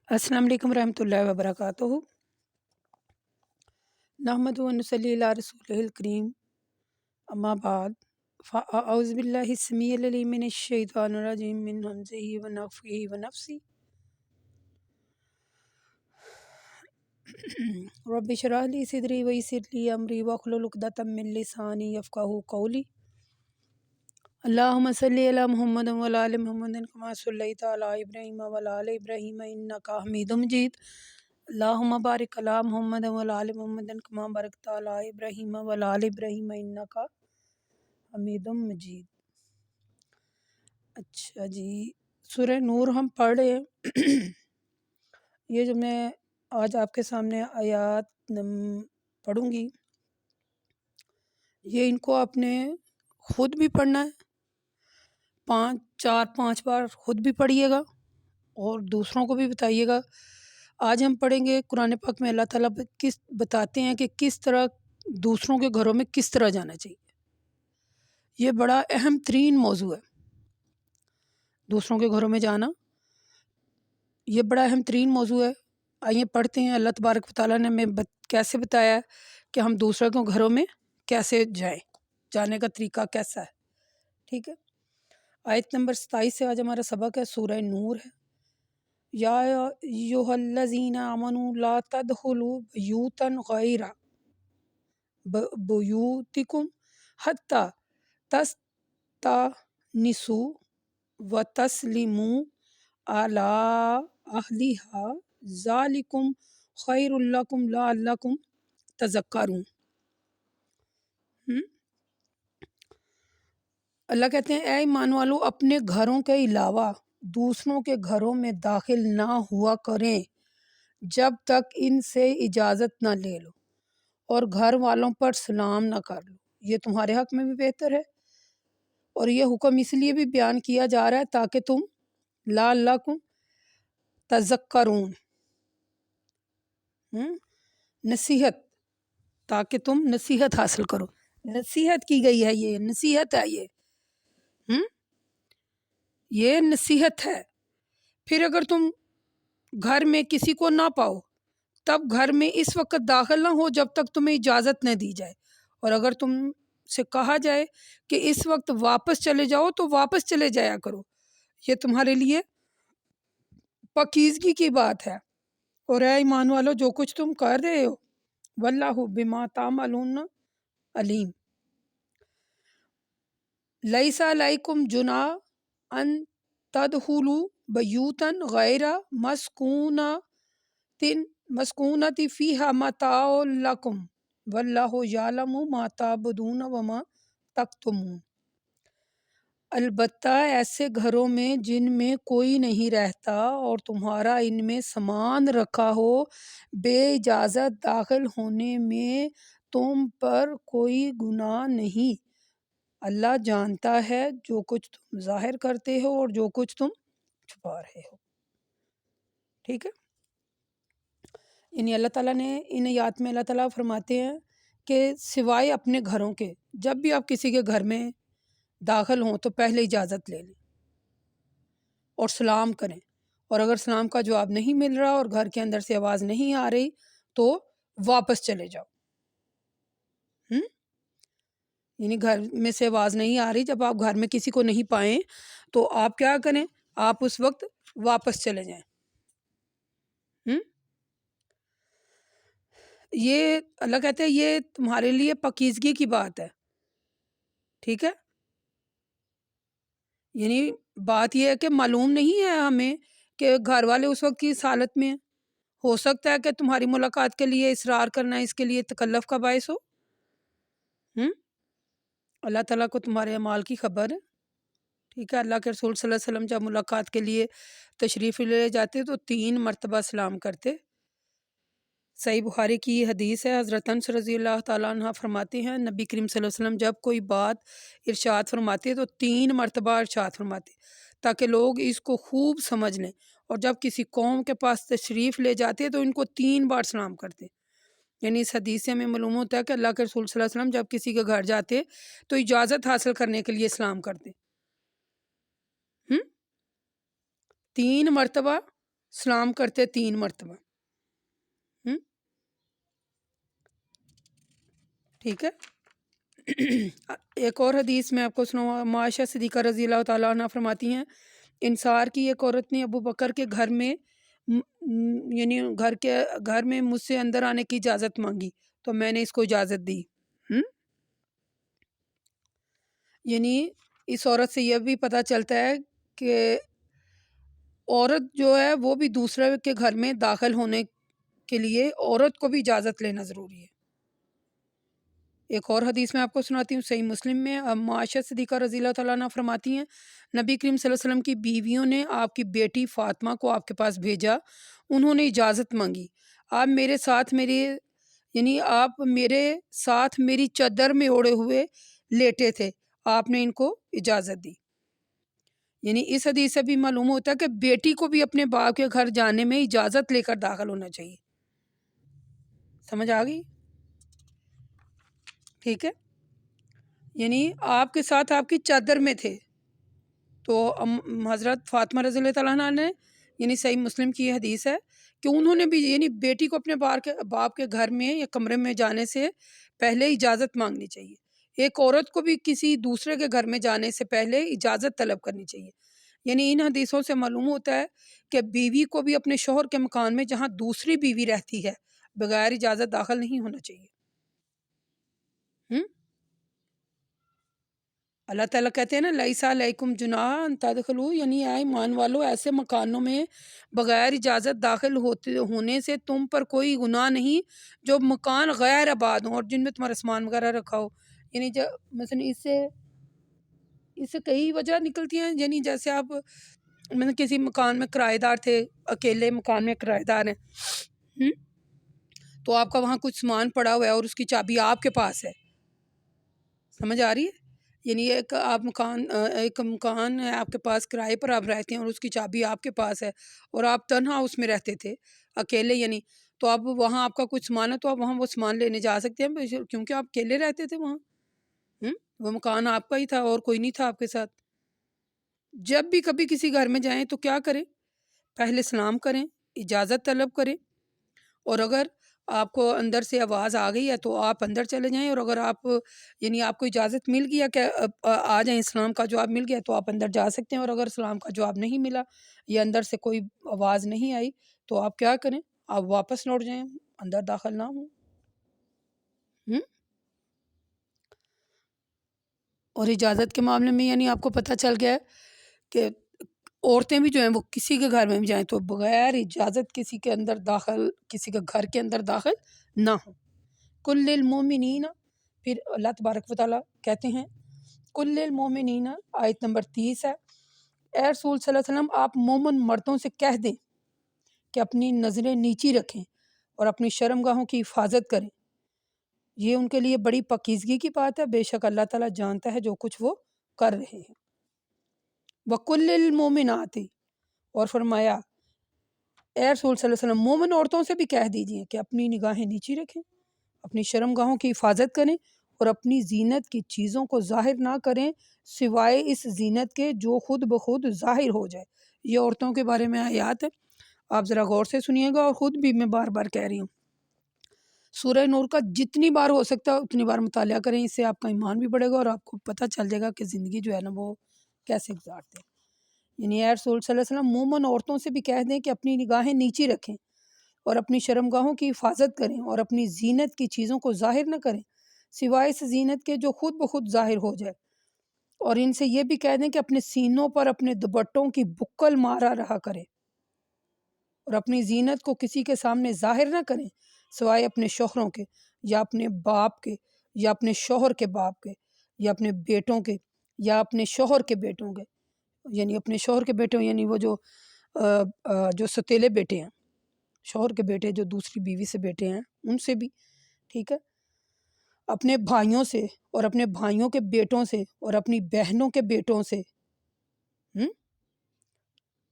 السلام علیکم ورحمۃ اللہ وبرکاتہ۔ نحمد و نصلی علی رسول الکریم، اما بعد فاعوذ باللہ السمیع العلیم من الشیطان الرجیم من ہمزہ ونفخہ ونفثہ۔ رب اشرح لی صدری ویسر لی امری واحلل عقدۃ من لسانی یفقہوا قولی۔ اللہم صلی علی محمد وعلی آل محمد کما صلیت علی ابراہیم وعلی آل ابراہیم انک حمید مجید۔ اللہم بارک علی محمد وعلی آل محمد کما بارکت علی ابراہیم وعلی آل ابراہیم انک حمید مجید۔ اچھا جی، سورہ نور ہم پڑھ رہے ہیں۔ یہ جو میں آج آپ کے سامنے آیات پڑھوں گی، یہ ان کو آپ نے خود بھی پڑھنا ہے، 5 بار خود بھی پڑھیے گا اور دوسروں کو بھی بتائیے گا۔ آج ہم پڑھیں گے قرآن پاک میں اللہ تعالیٰ بتاتے ہیں کہ کس طرح دوسروں کے گھروں میں کس طرح جانا چاہیے۔ یہ بڑا اہم ترین موضوع ہے، دوسروں کے گھروں میں جانا یہ بڑا اہم ترین موضوع ہے۔ آئیے پڑھتے ہیں اللہ تبارک و تعالیٰ نے ہمیں کیسے بتایا ہے کہ ہم دوسروں کے گھروں میں کیسے جائیں، جانے کا طریقہ کیسا ہے۔ ٹھیک ہے، آیت نمبر 27 سے آج ہمارا سبق ہے، سورہ نور ہے۔ یا ایھا الذین آمنوا لا تدخلوا بیوتا غیر بیوتکم حتی تستأنسوا وتسلموا علی اہلہا ذالکم خیر لکم لعلکم تذکرون۔ اللہ کہتے ہیں اے ایمان والو، اپنے گھروں کے علاوہ دوسروں کے گھروں میں داخل نہ ہوا کریں جب تک ان سے اجازت نہ لے لو، اور گھر والوں پر سلام نہ کر لو، یہ تمہارے حق میں بھی بہتر ہے۔ اور یہ حکم اس لیے بھی بیان کیا جا رہا ہے تاکہ تم لعلکم تذکرون، نصیحت، تاکہ تم نصیحت حاصل کرو۔ نصیحت کی گئی ہے، یہ نصیحت ہے، یہ نصیحت ہے۔ پھر اگر تم گھر میں کسی کو نہ پاؤ تب گھر میں اس وقت داخل نہ ہو جب تک تمہیں اجازت نہ دی جائے، اور اگر تم سے کہا جائے کہ اس وقت واپس چلے جاؤ تو واپس چلے جایا کرو، یہ تمہارے لیے پاکیزگی کی بات ہے۔ اور اے ایمان والو، جو کچھ تم کر رہے ہو واللہ بما تعملون علیم۔ لیس علیکم جناح ان تدخلوا بیوتا غیر مسکونۃ فیہا متاع لکم واللہ یعلم ما تعبدون وما تکتمون۔ البتہ ایسے گھروں میں جن میں کوئی نہیں رہتا اور تمہارا ان میں سامان رکھا ہو، بے اجازت داخل ہونے میں تم پر کوئی گناہ نہیں۔ اللہ جانتا ہے جو کچھ تم ظاہر کرتے ہو اور جو کچھ تم چھپا رہے ہو۔ ٹھیک ہے، یعنی اللہ تعالیٰ نے ان آیات میں اللہ تعالیٰ فرماتے ہیں کہ سوائے اپنے گھروں کے، جب بھی آپ کسی کے گھر میں داخل ہوں تو پہلے اجازت لے لیں اور سلام کریں، اور اگر سلام کا جواب نہیں مل رہا اور گھر کے اندر سے آواز نہیں آ رہی تو واپس چلے جاؤ۔ یعنی گھر میں سے آواز نہیں آ رہی، جب آپ گھر میں کسی کو نہیں پائیں تو آپ کیا کریں، آپ اس وقت واپس چلے جائیں۔ یہ اللہ کہتے ہیں یہ تمہارے لیے پاکیزگی کی بات ہے۔ ٹھیک ہے، یعنی بات یہ ہے کہ معلوم نہیں ہے ہمیں کہ گھر والے اس وقت کس حالت میں ہیں، ہو سکتا ہے کہ تمہاری ملاقات کے لیے اصرار کرنا اس کے لیے تکلف کا باعث ہو۔ اللہ تعالیٰ کو تمہارے اعمال کی خبر ہے۔ ٹھیک ہے، اللہ کے رسول صلی اللہ علیہ وسلم جب ملاقات کے لیے تشریف لے جاتے تو 3 مرتبہ سلام کرتے۔ صحیح بخاری کی حدیث ہے، حضرت انس رضی اللہ تعالیٰ عنہ فرماتے ہیں نبی کریم صلی اللہ علیہ وسلم جب کوئی بات ارشاد فرماتے تو 3 مرتبہ ارشاد فرماتے تاکہ لوگ اس کو خوب سمجھ لیں، اور جب کسی قوم کے پاس تشریف لے جاتے تو ان کو 3 بار سلام کرتے۔ یعنی اس حدیث سے ہمیں معلوم ہوتا ہے کہ اللہ کے رسول صلی اللہ علیہ وسلم جب کسی کے گھر جاتے تو اجازت حاصل کرنے کے لیے سلام کرتے۔ 3 مرتبہ سلام کرتے 3 مرتبہ. ٹھیک ہے. ایک اور حدیث میں آپ کو سناؤں. عائشہ صدیقہ رضی اللہ تعالیٰ عنہ فرماتی ہیں انصار کی ایک عورت نے ابو بکر کے گھر میں یعنی گھر میں مجھ سے اندر آنے کی اجازت مانگی تو میں نے اس کو اجازت دی. یعنی اس عورت سے یہ بھی پتہ چلتا ہے کہ عورت جو ہے وہ بھی دوسرے کے گھر میں داخل ہونے کے لیے عورت کو بھی اجازت لینا ضروری ہے. ایک اور حدیث میں آپ کو سناتی ہوں صحیح مسلم میں. عائشہ صدیقہ رضی اللہ تعالیٰ عنہ فرماتی ہیں نبی کریم صلی اللہ علیہ وسلم کی بیویوں نے آپ کی بیٹی فاطمہ کو آپ کے پاس بھیجا. انہوں نے اجازت مانگی. آپ میرے ساتھ میری چادر میں اوڑھے ہوئے لیٹے تھے. آپ نے ان کو اجازت دی. یعنی اس حدیث سے بھی معلوم ہوتا ہے کہ بیٹی کو بھی اپنے باپ کے گھر جانے میں اجازت لے کر داخل ہونا چاہیے. سمجھ آ گئی؟ ٹھیک ہے. یعنی آپ کے ساتھ آپ کی چادر میں تھے تو حضرت فاطمہ رضی اللہ تعالیٰ عنہ نے یعنی صحیح مسلم کی یہ حدیث ہے کہ انہوں نے بھی یعنی بیٹی کو اپنے باپ کے گھر میں یا کمرے میں جانے سے پہلے اجازت مانگنی چاہیے. ایک عورت کو بھی کسی دوسرے کے گھر میں جانے سے پہلے اجازت طلب کرنی چاہیے. یعنی ان حدیثوں سے معلوم ہوتا ہے کہ بیوی کو بھی اپنے شوہر کے مکان میں جہاں دوسری بیوی رہتی ہے بغیر اجازت داخل نہیں ہونا چاہیے. اللہ تعالیٰ کہتے ہیں نا لیسا علیکم جناح ان تدخلوا یعنی اے ایمان والو ایسے مکانوں میں بغیر اجازت داخل ہونے سے تم پر کوئی گناہ نہیں جو مکان غیر آباد ہوں اور جن میں تمہارا سامان وغیرہ رکھا ہو. یعنی مثلا اس سے کئی وجہ نکلتی ہیں. یعنی جیسے آپ کسی مکان میں کرائے دار تھے اکیلے مکان میں کرائے دار ہیں تو آپ کا وہاں کچھ سامان پڑا ہوا ہے اور اس کی چابی آپ کے پاس ہے. سمجھ آ رہی ہے؟ یعنی ایک مکان ہے آپ کے پاس کرائے پر آپ رہتے ہیں اور اس کی چابی آپ کے پاس ہے اور آپ تنہا اس میں رہتے تھے اکیلے یعنی تو اب وہاں آپ کا کچھ سامان ہے تو آپ وہاں وہ سامان لینے جا سکتے ہیں کیونکہ آپ اکیلے رہتے تھے وہاں. وہ مکان آپ کا ہی تھا اور کوئی نہیں تھا آپ کے ساتھ. جب بھی کبھی کسی گھر میں جائیں تو کیا کریں؟ پہلے سلام کریں, اجازت طلب کریں, اور اگر آپ کو اندر سے آواز آ گئی ہے تو آپ اندر چلے جائیں, اور اگر آپ یعنی آپ کو اجازت مل گیا کہ آ جائیں, اسلام کا جواب مل گیا تو آپ اندر جا سکتے ہیں, اور اگر اسلام کا جواب نہیں ملا یا اندر سے کوئی آواز نہیں آئی تو آپ کیا کریں؟ آپ واپس لوٹ جائیں, اندر داخل نہ ہوں. اور اجازت کے معاملے میں یعنی آپ کو پتہ چل گیا ہے کہ عورتیں بھی جو ہیں وہ کسی کے گھر میں بھی جائیں تو بغیر اجازت کسی کے گھر کے اندر داخل نہ ہوں. کل المومنین, پھر اللہ تبارک و تعالیٰ کہتے ہیں کل المومنین, آیت نمبر 30 ہے, اے رسول صلی اللہ علیہ وسلم آپ مومن مردوں سے کہہ دیں کہ اپنی نظریں نیچی رکھیں اور اپنی شرمگاہوں کی حفاظت کریں, یہ ان کے لیے بڑی پاکیزگی کی بات ہے, بے شک اللہ تعالیٰ جانتا ہے جو کچھ وہ کر رہے ہیں. وَقُلِّ الْمُؤْمِنَاتِ, اور فرمایا اے رسول صلی اللہ علیہ وسلم مومن عورتوں سے بھی کہہ دیجئے کہ اپنی نگاہیں نیچی رکھیں, اپنی شرمگاہوں کی حفاظت کریں اور اپنی زینت کی چیزوں کو ظاہر نہ کریں سوائے اس زینت کے جو خود بخود ظاہر ہو جائے. یہ عورتوں کے بارے میں آیات ہے, آپ ذرا غور سے سنیے گا, اور خود بھی میں بار بار کہہ رہی ہوں سورہ نور کا جتنی بار ہو سکتا ہے اتنی بار مطالعہ کریں, اس سے آپ کا ایمان بھی بڑھے گا اور آپ کو پتہ چل جائے گا کہ زندگی جو ہے نا وہ کیسے گزارتے ہیں. یعنی اے رسول صلی اللہ علیہ وسلم مومن عورتوں سے بھی کہہ دیں کہ اپنی نگاہیں نیچی رکھیں اور اپنی شرمگاہوں کی حفاظت کریں اور اپنی زینت کی چیزوں کو ظاہر نہ کریں سوائے اس زینت کے جو خود بخود ظاہر ہو جائے, اور ان سے یہ بھی کہہ دیں کہ اپنے سینوں پر اپنے دوپٹوں کی بکل مارا رہا کریں اور اپنی زینت کو کسی کے سامنے ظاہر نہ کریں سوائے اپنے شوہروں کے یا اپنے باپ کے یا اپنے شوہر کے باپ کے یا اپنے بیٹوں کے یا اپنے شوہر کے بیٹوں کے, یعنی اپنے شوہر کے بیٹوں یعنی وہ جو ستیلے بیٹے ہیں, شوہر کے بیٹے جو دوسری بیوی سے بیٹے ہیں ان سے بھی, ٹھیک ہے, اپنے بھائیوں سے اور اپنے بھائیوں کے بیٹوں سے اور اپنی بہنوں کے بیٹوں سے,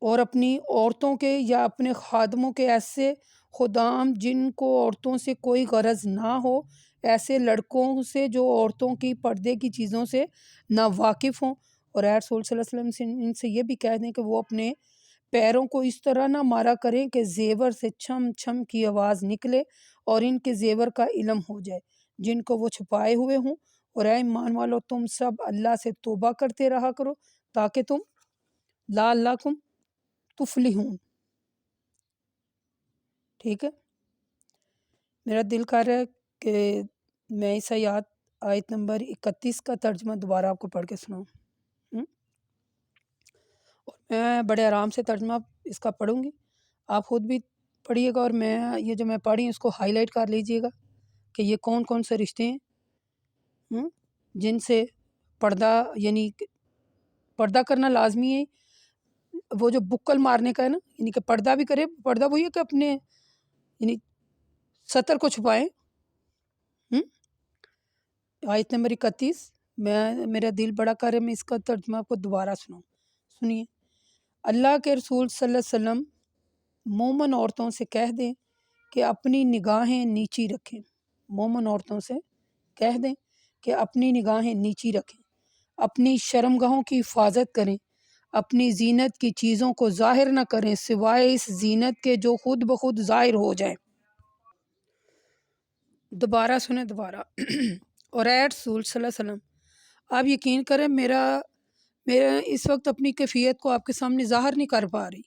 اور اپنی عورتوں کے یا اپنے خادموں کے ایسے خدام جن کو عورتوں سے کوئی غرض نہ ہو, ایسے لڑکوں سے جو عورتوں کی پردے کی چیزوں سے نا واقف ہوں, اور اے رسول صلی اللہ علیہ وسلم سے ان سے یہ بھی کہہ دیں کہ وہ اپنے پیروں کو اس طرح نہ مارا کریں کہ زیور سے چھم چھم کی آواز نکلے اور ان کے زیور کا علم ہو جائے جن کو وہ چھپائے ہوئے ہوں۔ اور اے ایمان والو تم سب اللہ سے توبہ کرتے رہا کرو تاکہ تم لعلکم تفلحون۔ ٹھیک ہے، میرا دل کر رہا ہے کہ میں اس آیت نمبر 31 کا ترجمہ دوبارہ آپ کو پڑھ کے سناؤں۔ اور میں بڑے آرام سے ترجمہ اس کا پڑھوں گی، آپ خود بھی پڑھیے گا، اور میں یہ جو میں پڑھی اس کو ہائی لائٹ کر لیجئے گا کہ یہ کون کون سے رشتے ہیں جن سے پردہ یعنی پردہ کرنا لازمی ہے۔ وہ جو بکل مارنے کا ہے نا، یعنی کہ پردہ بھی کرے، پردہ وہی ہے کہ اپنے یعنی ستر کو چھپائیں۔ آیت نمبر 31 میرا دل بڑا کر ہے میں اس کا ترجمہ آپ کو دوبارہ سناؤں۔ سنیے، اللہ کے رسول صلی اللہ علیہ وسلم مومن عورتوں سے کہہ دیں کہ اپنی نگاہیں نیچی رکھیں۔ مومن عورتوں سے کہہ دیں کہ اپنی نگاہیں نیچی رکھیں، اپنی شرمگاہوں کی حفاظت کریں، اپنی زینت کی چیزوں کو ظاہر نہ کریں سوائے اس زینت کے جو خود بخود ظاہر ہو جائیں۔ دوبارہ سنیں دوبارہ۔ اور اے رسول صلی اللہ علیہ وسلم، آپ یقین کریں میرا اس وقت اپنی کیفیت کو آپ کے سامنے ظاہر نہیں کر پا رہی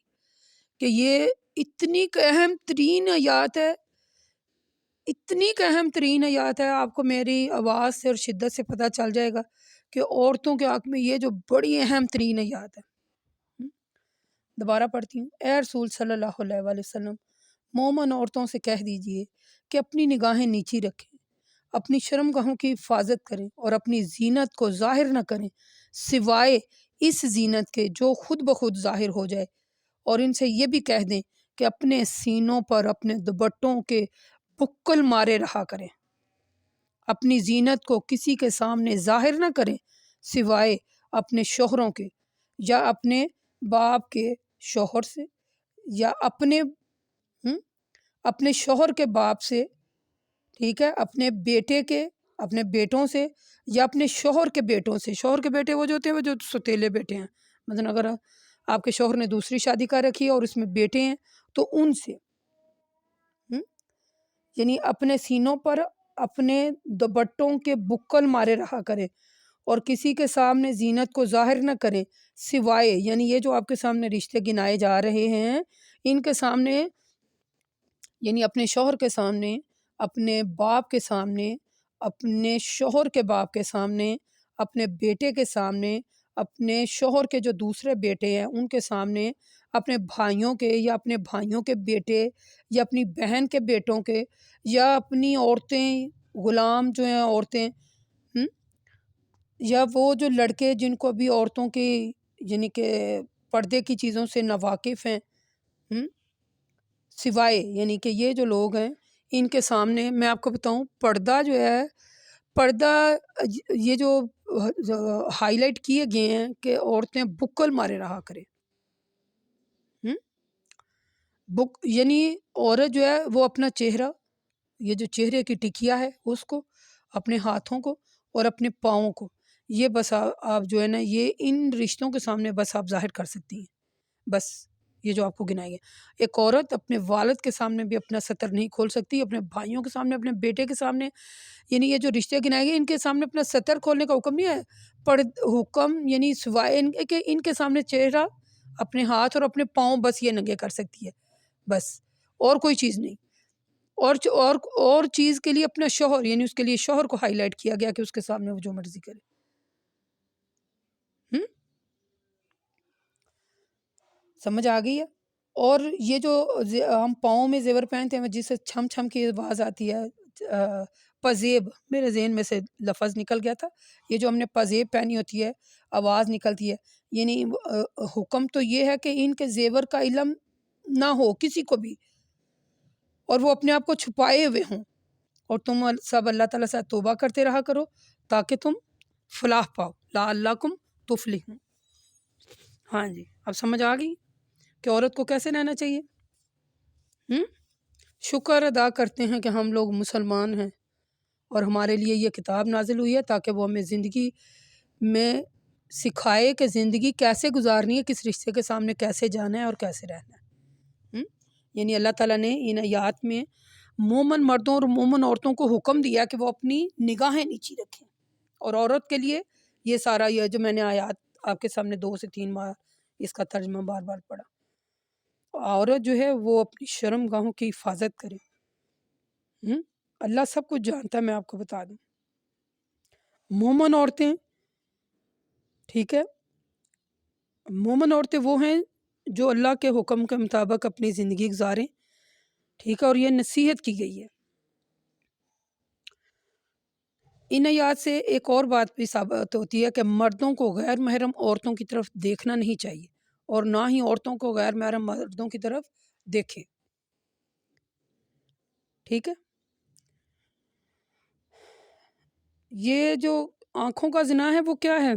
کہ یہ اتنی اہم ترین آیات ہے، اتنی اہم ترین آیات ہے۔ آپ کو میری آواز سے اور شدت سے پتہ چل جائے گا کہ عورتوں کے حق میں یہ جو بڑی اہم ترین آیات ہے۔ دوبارہ پڑھتی ہوں۔ اے رسول صلی اللہ علیہ وآلہ وسلم، مومن عورتوں سے کہہ دیجئے کہ اپنی نگاہیں نیچی رکھیں، اپنی شرمگاہوں کی حفاظت کریں اور اپنی زینت کو ظاہر نہ کریں سوائے اس زینت کے جو خود بخود ظاہر ہو جائے، اور ان سے یہ بھی کہہ دیں کہ اپنے سینوں پر اپنے دوپٹوں کے بکل مارے رہا کریں، اپنی زینت کو کسی کے سامنے ظاہر نہ کریں سوائے اپنے شوہروں کے یا اپنے باپ کے شوہر سے یا اپنے شوہر کے باپ سے، ٹھیک ہے، اپنے بیٹے کے اپنے بیٹوں سے یا اپنے شوہر کے بیٹوں سے۔ شوہر کے بیٹے وہ جو ہوتے ہیں وہ جو ستیلے بیٹے ہیں، مثلا اگر آپ کے شوہر نے دوسری شادی کر رکھی ہے اور اس میں بیٹے ہیں تو ان سے یعنی اپنے سینوں پر اپنے دوپٹوں کے بکل مارے رہا کرے اور کسی کے سامنے زینت کو ظاہر نہ کریں سوائے، یعنی یہ جو آپ کے سامنے رشتے گنائے جا رہے ہیں ان کے سامنے، یعنی اپنے شوہر کے سامنے، اپنے باپ کے سامنے، اپنے شوہر کے باپ کے سامنے، اپنے بیٹے کے سامنے، اپنے شوہر کے جو دوسرے بیٹے ہیں ان کے سامنے، اپنے بھائیوں کے یا اپنے بھائیوں کے بیٹے یا اپنی بہن کے بیٹوں کے یا اپنی عورتیں، غلام جو ہیں عورتیں، یا وہ جو لڑکے جن کو ابھی عورتوں کی یعنی کہ پردے کی چیزوں سے ناواقف ہیں، سوائے یعنی کہ یہ جو لوگ ہیں ان کے سامنے میں آپ کو بتاؤں پردہ جو ہے، پردہ یہ جو ہائی لائٹ کیے گئے ہیں کہ عورتیں بکل مارے رہا کریں، یعنی عورت جو ہے وہ اپنا چہرہ، یہ جو چہرے کی ٹکیا ہے اس کو، اپنے ہاتھوں کو اور اپنے پاؤں کو، یہ بس آپ جو ہے نا یہ ان رشتوں کے سامنے بس آپ ظاہر کر سکتی ہیں، بس یہ جو آپ کو گنائے گئے۔ ایک عورت اپنے والد کے سامنے بھی اپنا ستر نہیں کھول سکتی، اپنے بھائیوں کے سامنے، اپنے بیٹے کے سامنے، یعنی یہ جو رشتے گنائے گئے ان کے سامنے اپنا ستر کھولنے کا حکم نہیں ہے، حکم یعنی سوائے کہ ان کے سامنے چہرہ، اپنے ہاتھ اور اپنے پاؤں بس یہ ننگے کر سکتی ہے، بس اور کوئی چیز نہیں۔ اور چیز کے لیے اپنا شوہر، یعنی اس کے لیے شوہر کو ہائی لائٹ کیا گیا کہ اس کے سامنے وہ جو مرضی کرے۔ سمجھ آ گئی ہے؟ اور یہ جو ہم پاؤں میں زیور پہنتے ہیں جس سے چھم چھم کی آواز آتی ہے، پزیب، میرے ذہن میں سے لفظ نکل گیا تھا، یہ جو ہم نے پزیب پہنی ہوتی ہے آواز نکلتی ہے، یعنی حکم تو یہ ہے کہ ان کے زیور کا علم نہ ہو کسی کو بھی اور وہ اپنے آپ کو چھپائے ہوئے ہوں، اور تم سب اللہ تعالیٰ سے توبہ کرتے رہا کرو تاکہ تم فلاح پاؤ، لعلکم تفلحون۔ ہاں جی، اب سمجھ آ گئی کہ عورت کو کیسے رہنا چاہیے۔ شکر ادا کرتے ہیں کہ ہم لوگ مسلمان ہیں اور ہمارے لیے یہ کتاب نازل ہوئی ہے تاکہ وہ ہمیں زندگی میں سکھائے کہ زندگی کیسے گزارنی ہے، کس رشتے کے سامنے کیسے جانا ہے اور کیسے رہنا ہے۔ یعنی اللہ تعالیٰ نے ان آیات میں مومن مردوں اور مومن عورتوں کو حکم دیا کہ وہ اپنی نگاہیں نیچی رکھیں، اور عورت کے لیے یہ سارا، یہ جو میں نے آیات آپ کے سامنے 2 سے 3 بار اس کا ترجمہ بار بار پڑھا، عورت جو ہے وہ اپنی شرم گاہوں کی حفاظت کرے۔ اللہ سب کچھ جانتا ہے، میں آپ کو بتا دوں۔ مومن عورتیں، ٹھیک ہے، مومن عورتیں وہ ہیں جو اللہ کے حکم کے مطابق اپنی زندگی گزاریں، ٹھیک ہے، اور یہ نصیحت کی گئی ہے۔ ان آیات سے ایک اور بات بھی ثابت ہوتی ہے کہ مردوں کو غیر محرم عورتوں کی طرف دیکھنا نہیں چاہیے، اور نہ ہی عورتوں کو غیر محرم مردوں کی طرف دیکھیں، ٹھیک ہے۔ یہ جو آنکھوں کا زنا ہے وہ کیا ہے؟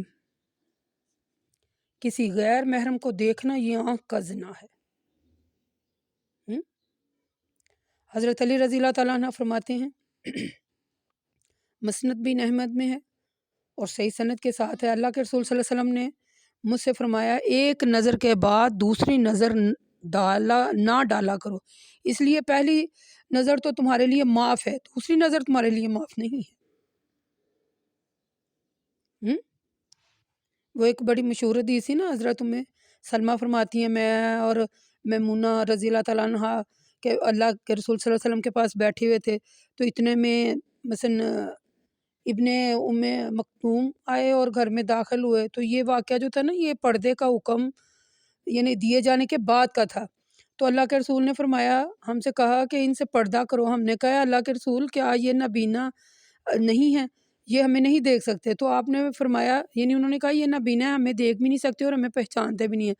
کسی غیر محرم کو دیکھنا، یہ آنکھ کا زنا ہے۔ حضرت علی رضی اللہ تعالیٰ عنہ فرماتے ہیں، مسند بن احمد میں ہے اور صحیح سند کے ساتھ ہے، اللہ کے رسول صلی اللہ علیہ وسلم نے مجھ سے فرمایا، ایک نظر کے بعد دوسری نظر نہ ڈالا کرو، اس لیے پہلی نظر تو تمہارے لیے معاف ہے، دوسری نظر تمہارے لیے معاف نہیں ہے۔ وہ ایک بڑی مشہور حدیث تھی نا، حضرت سلمہ فرماتی ہیں، میں اور میمونہ رضی اللہ تعالیٰ عنہ کہ اللہ کے رسول صلی اللہ علیہ وسلم کے پاس بیٹھے ہوئے تھے، تو اتنے میں مثلا ابن مکتوم آئے اور گھر میں داخل ہوئے۔ تو یہ واقعہ جو تھا نا، یہ پردے کا حکم یعنی دیے جانے کے بعد کا تھا۔ تو اللہ کے رسول نے فرمایا، ہم سے کہا کہ ان سے پردہ کرو۔ ہم نے کہا، اللہ کے رسول کیا یہ نابینا نہیں ہے، یہ ہمیں نہیں دیکھ سکتے؟ تو آپ نے فرمایا، یعنی انہوں نے کہا یہ نابینا ہے، ہمیں دیکھ بھی نہیں سکتے اور ہمیں پہچانتے بھی نہیں ہیں۔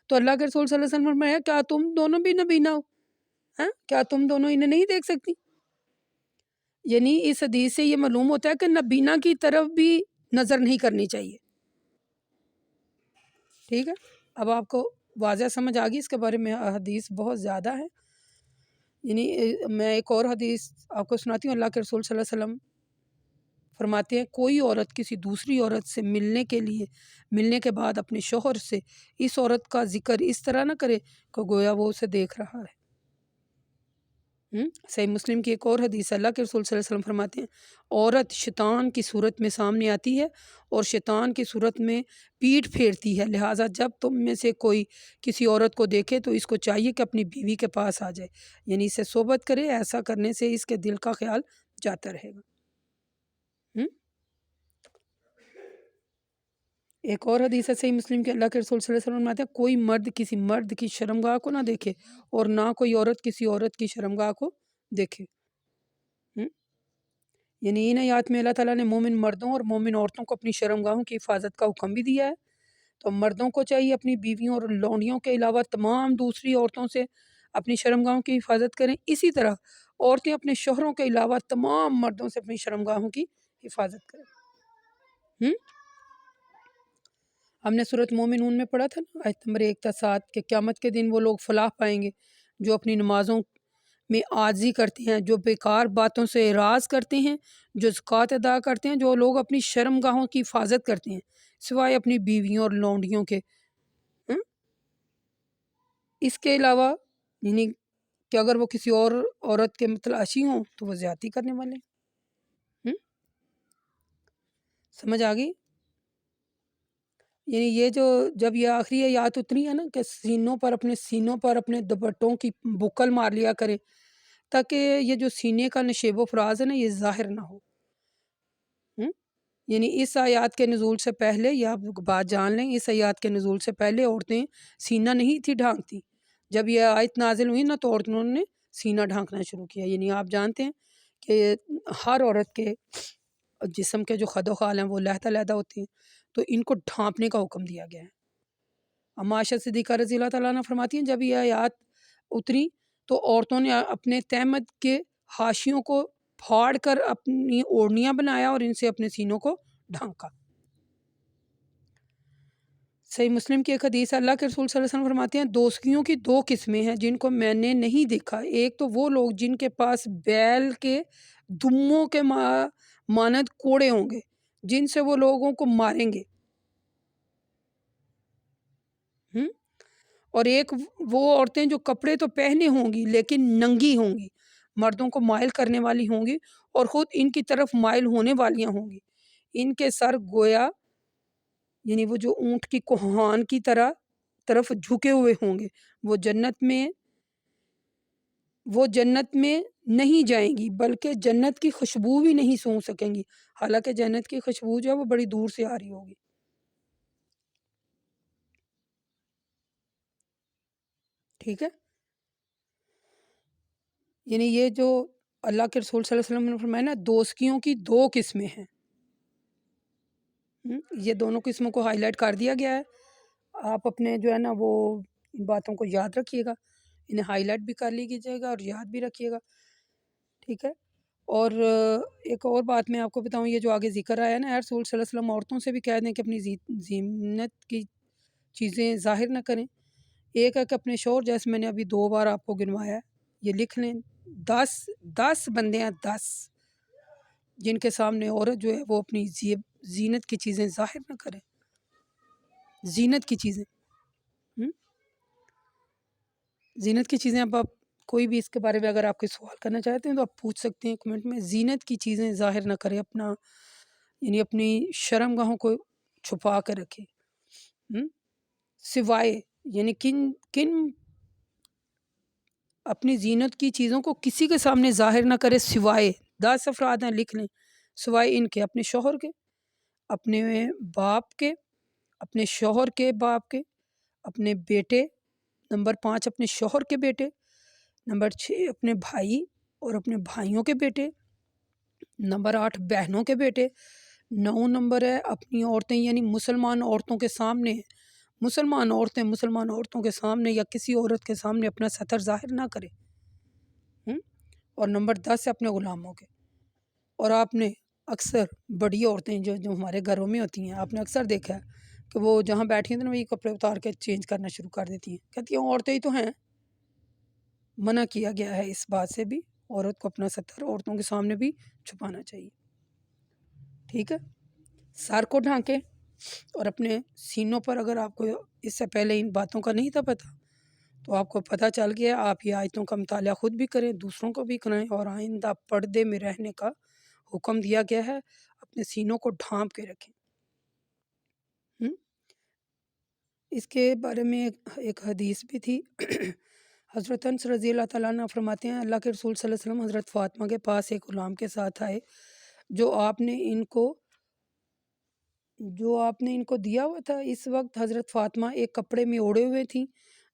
تو اللہ کے رسول صلی اللہ علیہ وسلم نے فرمایا، کیا تم دونوں بھی نابینا ہو؟ کیا تم دونوں انہیں نہیں دیکھ سکتی؟ یعنی اس حدیث سے یہ معلوم ہوتا ہے کہ نابینا کی طرف بھی نظر نہیں کرنی چاہیے، ٹھیک ہے۔ اب آپ کو واضح سمجھ آ گئی، اس کے بارے میں حدیث بہت زیادہ ہے۔ یعنی میں ایک اور حدیث آپ کو سناتی ہوں۔ اللہ کے رسول صلی اللہ علیہ وسلم فرماتے ہیں، کوئی عورت کسی دوسری عورت سے ملنے کے بعد اپنے شوہر سے اس عورت کا ذکر اس طرح نہ کرے کہ گویا وہ اسے دیکھ رہا ہے۔ صحیح مسلم کی ایک اور حدیث، اللہ کے رسول صلی اللہ علیہ وسلم فرماتے ہیں، عورت شیطان کی صورت میں سامنے آتی ہے اور شیطان کی صورت میں پیٹھ پھیرتی ہے، لہٰذا جب تم میں سے کوئی کسی عورت کو دیکھے تو اس کو چاہیے کہ اپنی بیوی کے پاس آ جائے، یعنی اسے صحبت کرے، ایسا کرنے سے اس کے دل کا خیال جاتا رہے گا۔ ایک اور حدیث ہے صحیح مسلم کے، اللہ کے رسول صلی اللہ علیہ وسلم فرماتے ہیں، کوئی مرد کسی مرد کی شرمگاہ کو نہ دیکھے اور نہ کوئی عورت کسی عورت کی شرمگاہ کو دیکھے۔ یعنی ان آیات میں اللہ تعالیٰ نے مومن مردوں اور مومن عورتوں کو اپنی شرمگاہوں کی حفاظت کا حکم بھی دیا ہے۔ تو مردوں کو چاہیے اپنی بیویوں اور لونڈیوں کے علاوہ تمام دوسری عورتوں سے اپنی شرمگاہوں کی حفاظت کریں، اسی طرح عورتیں اپنے شوہروں کے علاوہ تمام مردوں سے اپنی شرمگاہوں کی حفاظت کریں۔ ہم نے سورۃ مومنون میں پڑھا تھا نا، آیت نمبر 1 تا 7، کہ قیامت کے دن وہ لوگ فلاح پائیں گے جو اپنی نمازوں میں عاجزی کرتے ہیں، جو بیکار باتوں سے اعراض کرتے ہیں، جو زکوٰۃ ادا کرتے ہیں، جو لوگ اپنی شرمگاہوں کی حفاظت کرتے ہیں سوائے اپنی بیویوں اور لونڈیوں کے۔ اس کے علاوہ یعنی کہ اگر وہ کسی اور عورت کے متلاشی ہوں تو وہ زیادتی کرنے والے ہیں۔ سمجھ آ گئی؟ یعنی یہ جب یہ آخری آیات اتری ہے نا کہ اپنے سینوں پر اپنے دوپٹوں کی بکل مار لیا کرے تاکہ یہ جو سینے کا نشیب و فراز ہے نا یہ ظاہر نہ ہو۔ یعنی اس آیات کے نزول سے پہلے، یہ آپ بات جان لیں، اس آیات کے نزول سے پہلے عورتیں سینہ نہیں تھی ڈھانکتی۔ جب یہ آیت نازل ہوئی نا تو عورتوں نے سینہ ڈھانکنا شروع کیا۔ یعنی آپ جانتے ہیں کہ ہر عورت کے جسم کے جو خد و خال ہیں وہ علیحدہ علیحدہ ہوتے ہیں، تو ان کو ڈھانپنے کا حکم دیا گیا ہے۔ اما عائشہ صدیقہ رضی اللہ تعالیٰ عنہ فرماتی ہیں، جب یہ آیات اتری تو عورتوں نے اپنے تہمد کے حاشیوں کو پھاڑ کر اپنی اوڑھنیاں بنایا اور ان سے اپنے سینوں کو ڈھانکا۔ صحیح مسلم کی ایک حدیث ہے، اللہ کے رسول صلی اللہ علیہ وسلم فرماتے ہیں، دوزخیوں کی 2 قسمیں ہیں جن کو میں نے نہیں دیکھا۔ ایک تو وہ لوگ جن کے پاس بیل کے دموں کے مانند کوڑے ہوں گے جن سے وہ لوگوں کو ماریں گے، اور ایک وہ عورتیں جو کپڑے تو پہنے ہوں گی لیکن ننگی ہوں گی، مردوں کو مائل کرنے والی ہوں گی اور خود ان کی طرف مائل ہونے والیاں ہوں گی، ان کے سر گویا یعنی وہ جو اونٹ کی کوہان کی طرف جھکے ہوئے ہوں گے، وہ جنت میں نہیں جائیں گی بلکہ جنت کی خوشبو بھی نہیں سونگھ سکیں گی، حالانکہ جنت کی خوشبو جو ہے وہ بڑی دور سے آ رہی ہوگی۔ ٹھیک ہے، یعنی یہ جو اللہ کے رسول صلی اللہ علیہ وسلم نے فرمایا نا، دوستیوں کی دو قسمیں ہیں، یہ دونوں قسموں کو ہائی لائٹ کر دیا گیا ہے۔ آپ اپنے جو ہے نا وہ ان باتوں کو یاد رکھیے گا، انہیں ہائی لائٹ بھی کر لی کیجیے گا اور یاد بھی رکھیے گا، ٹھیک ہے۔ اور ایک اور بات میں آپ کو بتاؤں، یہ جو آگے ذکر آیا نا، رسول صلی اللہ علیہ وسلم عورتوں سے بھی کہہ دیں کہ اپنی زینت کی چیزیں ظاہر نہ کریں۔ ایک ہے کہ اپنے شوہر، جیسے میں نے ابھی 2 بار آپ کو گنوایا ہے، یہ لکھ لیں، 10 بندے ہیں، 10 جن کے سامنے عورت جو ہے وہ اپنی زینت کی چیزیں ظاہر نہ کرے، زینت کی چیزیں، زینت کی چیزیں۔ اب آپ کوئی بھی اس کے بارے میں اگر آپ کوئی سوال کرنا چاہتے ہیں تو آپ پوچھ سکتے ہیں کمنٹ میں۔ زینت کی چیزیں ظاہر نہ کرے، اپنا یعنی اپنی شرم گاہوں کو چھپا کر رکھے، سوائے یعنی کن اپنی زینت کی چیزوں کو کسی کے سامنے ظاہر نہ کرے، سوائے 10 افراد ہیں، لکھ لیں، سوائے ان کے، اپنے شوہر کے، اپنے باپ کے، اپنے شوہر کے باپ کے، اپنے بیٹے، نمبر 5 اپنے شوہر کے بیٹے، نمبر 6 اپنے بھائی اور اپنے بھائیوں کے بیٹے، نمبر 8 بہنوں کے بیٹے، 9 نمبر ہے اپنی عورتیں یعنی مسلمان عورتوں کے سامنے، مسلمان عورتوں کے سامنے یا کسی عورت کے سامنے اپنا سطر ظاہر نہ کرے، اور نمبر 10 ہے اپنے غلاموں کے۔ اور آپ نے اکثر بڑی عورتیں جو ہمارے گھروں میں ہوتی ہیں، آپ نے اکثر دیکھا ہے کہ وہ جہاں بیٹھی ہیں تو وہی کپڑے اتار کے چینج کرنا شروع کر دیتی ہیں، کہتی ہیں عورتیں ہی تو ہیں۔ منع کیا گیا ہے اس بات سے بھی، عورت کو اپنا سطر عورتوں کے سامنے بھی چھپانا چاہیے، ٹھیک ہے۔ سر کو ڈھانکیں اور اپنے سینوں پر، اگر آپ کو اس سے پہلے ان باتوں کا نہیں تھا پتہ تو آپ کو پتہ چل گیا، آپ یہ آیتوں کا مطالعہ خود بھی کریں، دوسروں کو بھی کرائیں، اور آئندہ پردے میں رہنے کا حکم دیا گیا ہے، اپنے سینوں کو ڈھانپ کے رکھیں۔ اس کے بارے میں ایک حدیث بھی تھی، حضرت انس رضی اللہ تعالیٰ عنہ فرماتے ہیں، اللہ کے رسول صلی اللہ علیہ وسلم حضرت فاطمہ کے پاس ایک غلام کے ساتھ آئے جو آپ نے ان کو دیا ہوا تھا۔ اس وقت حضرت فاطمہ ایک کپڑے میں اوڑے ہوئے تھیں،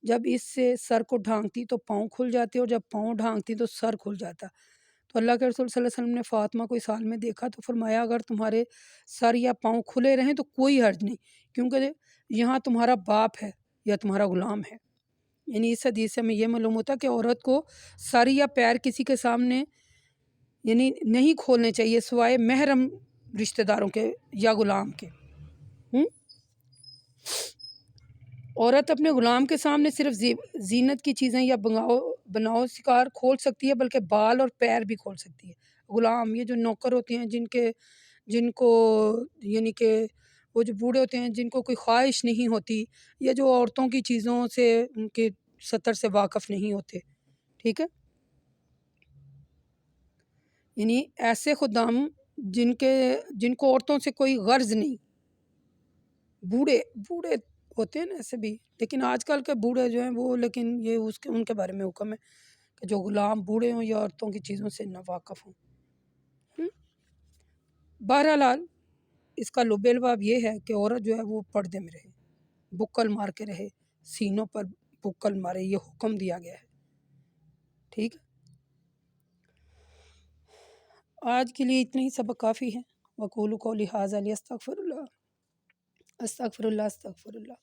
جب اس سے سر کو ڈھانکتی تو پاؤں کھل جاتے اور جب پاؤں ڈھانکتی تو سر کھل جاتا۔ تو اللہ کے رسول صلی اللہ علیہ وسلم نے فاطمہ کو اس حال میں دیکھا تو فرمایا، اگر تمہارے سر یا پاؤں کھلے رہیں تو کوئی حرج نہیں، کیونکہ یہاں تمہارا باپ ہے یا تمہارا غلام ہے۔ یعنی اس حدیث سے ہمیں یہ معلوم ہوتا کہ عورت کو سر یا پیر کسی کے سامنے یعنی نہیں کھولنے چاہیے، سوائے محرم رشتہ داروں کے یا غلام کے۔ عورت اپنے غلام کے سامنے صرف زینت کی چیزیں یا بناؤ شکار کھول سکتی ہے، بلکہ بال اور پیر بھی کھول سکتی ہے۔ غلام یہ جو نوکر ہوتے ہیں جن کو یعنی کہ وہ جو بوڑھے ہوتے ہیں جن کو کوئی خواہش نہیں ہوتی، یا جو عورتوں کی چیزوں سے ان کے سطر سے واقف نہیں ہوتے، ٹھیک ہے، یعنی ایسے خدام جن کو عورتوں سے کوئی غرض نہیں، بوڑھے ہوتے ہیں نا ایسے بھی، لیکن آج کل کے بوڑھے جو ہیں وہ، لیکن یہ ان کے بارے میں حکم ہے کہ جو غلام بوڑھے ہوں یا عورتوں کی چیزوں سے نا واقف ہوں۔ بہرحال اس کا لب لباب یہ ہے کہ عورت جو ہے وہ پردے میں رہے، بکل مار کے رہے، سینوں پر بکل مارے، یہ حکم دیا گیا ہے، ٹھیک ہے۔ آج کے لیے اتنا ہی سبق کافی ہے۔ وقولوا قولی ھذا استغفر اللہ استغفر اللہ استغفر اللہ۔